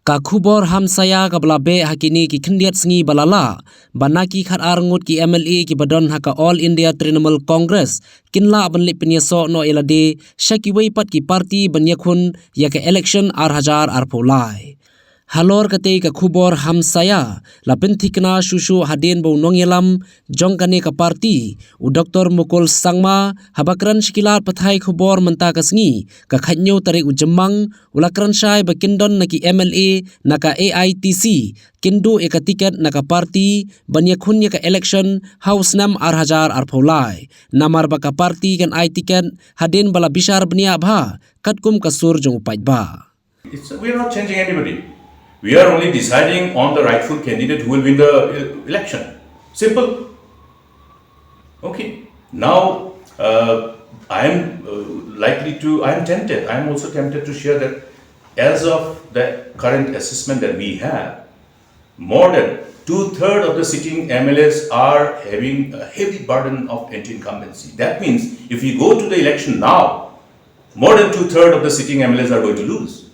Kakubor hamsaya kablabe hakini ki khendiat sngi balala banaki khat arngut ki MLA ki badon haka All India Trinamool Congress kinla banli penyeso no elade shakiwei pat ki parti banyakhun ya ke election ar polai halor kate ka khubor hamsaya lapin thikna shushu hadin bo nongyelam jongkane ka parti u Dr. MUKUL SANGMA habakran shikilat pathai khubor menta kasngi ka khanyo tarik u jemang ulakran shai bakindon naki MLA naka AITC kindu eka tiket naka parti banyakhun ya ka election house nam ar polai namar baka parti kan ai tiket hadin bala bishar bnia bha katkum kasur jong upai ba. We are not changing anybody. We are only deciding on the rightful candidate who will win the election. Simple. Okay. Now, I am tempted. I am also tempted to share that as of the current assessment that we have, more than 2/3 of the sitting MLAs are having a heavy burden of anti-incumbency. That means if we go to the election now, more than 2/3 of the sitting MLAs are going to lose.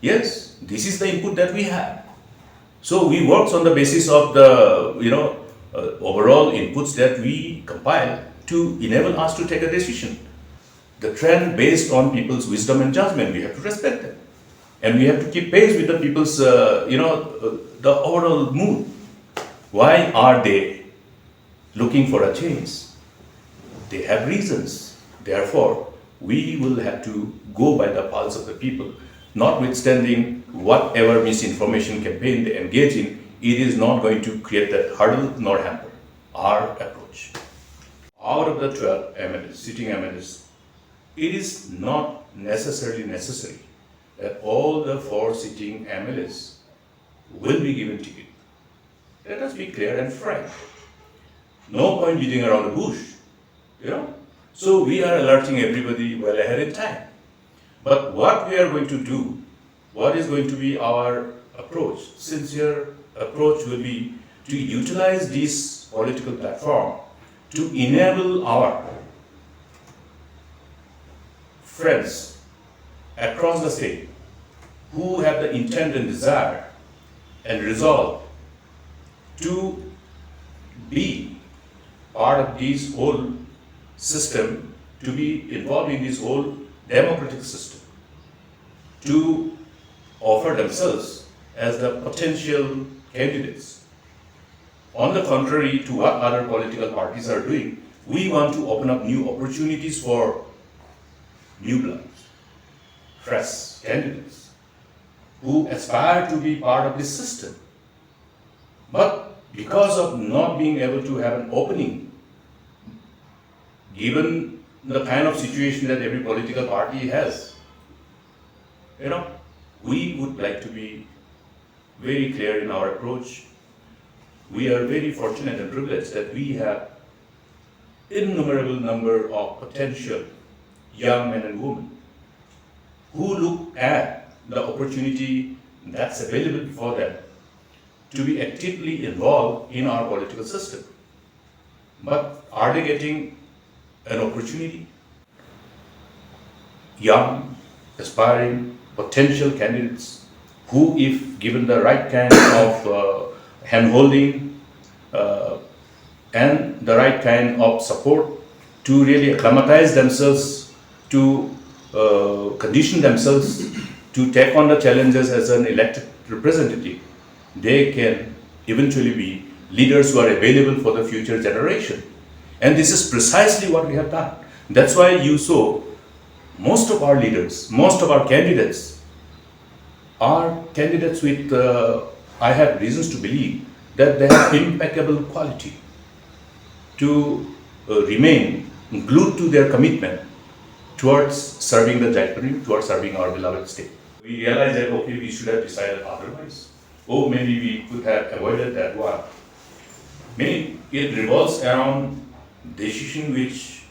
Yes. This is the input that we have. So we work on the basis of the overall inputs that we compile to enable us to take a decision. The trend based on people's wisdom and judgment, we have to respect them, and we have to keep pace with the people's the overall mood. Why are they looking for a change? They have reasons. Therefore, we will have to go by the pulse of the people. Notwithstanding whatever misinformation campaign they engage in, it is not going to create that hurdle nor hamper our approach. Out of the 12 MLAs, sitting MLAs, it is not necessarily necessary that all the 4 sitting MLAs will be given ticket. Let us be clear and frank. No point beating around the bush, So we are alerting everybody well ahead in time. But what we are going to do, what is going to be our approach, sincere approach will be to utilize this political platform to enable our friends across the state who have the intent and desire and resolve to be part of this whole system, to be involved in this whole democratic system, to offer themselves as the potential candidates. On the contrary to what other political parties are doing, we want to open up new opportunities for new blood, fresh candidates who aspire to be part of this system. But because of not being able to have an opening, given the kind of situation that every political party has, we would like to be very clear in our approach. We are very fortunate and privileged that we have innumerable number of potential young men and women who look at the opportunity that's available for them to be actively involved in our political system. But are they getting an opportunity? Young, aspiring, potential candidates who, if given the right kind of hand-holding and the right kind of support to really acclimatize themselves, to condition themselves to take on the challenges as an elected representative, they can eventually be leaders who are available for the future generation. And this is precisely what we have done. That's why you saw most of our leaders, most of our candidates are candidates with, I have reasons to believe that they have impeccable quality to remain glued to their commitment towards serving the Jaipurim, towards serving our beloved state. We realized that, okay, we should have decided otherwise. Oh, maybe we could have avoided that one. Maybe it revolves around decision which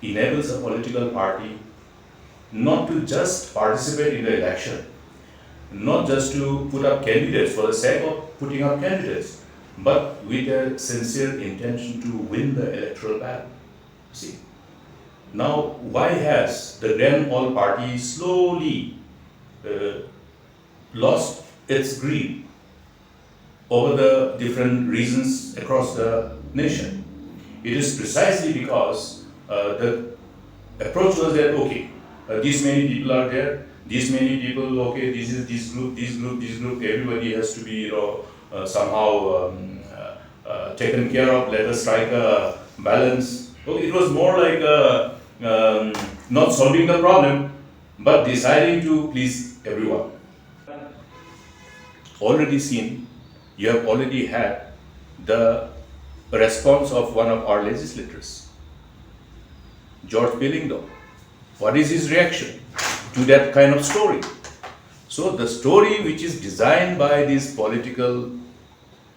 enables a political party not to just participate in the election, not just to put up candidates for the sake of putting up candidates, but with a sincere intention to win the electoral battle. See, now why has the then all party slowly lost its greed over the different regions across the nation. It is precisely because the approach was that, okay, these many people are there, these many people, okay, this is this group, everybody has to be, somehow taken care of, let us strike a balance. So it was more like not solving the problem, but deciding to please everyone. Already seen, you have already had the response of one of our legislators, George Billingdon. What is his reaction to that kind of story? So the story which is designed by these political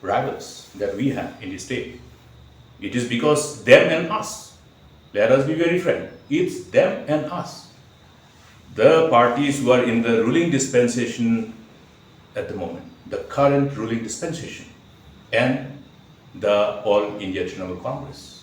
rivals that we have in the state, it is because them and us. Let us be very frank. It's them and us. The parties who are in the ruling dispensation at the moment, the current ruling dispensation, and the All India Trinamool Congress.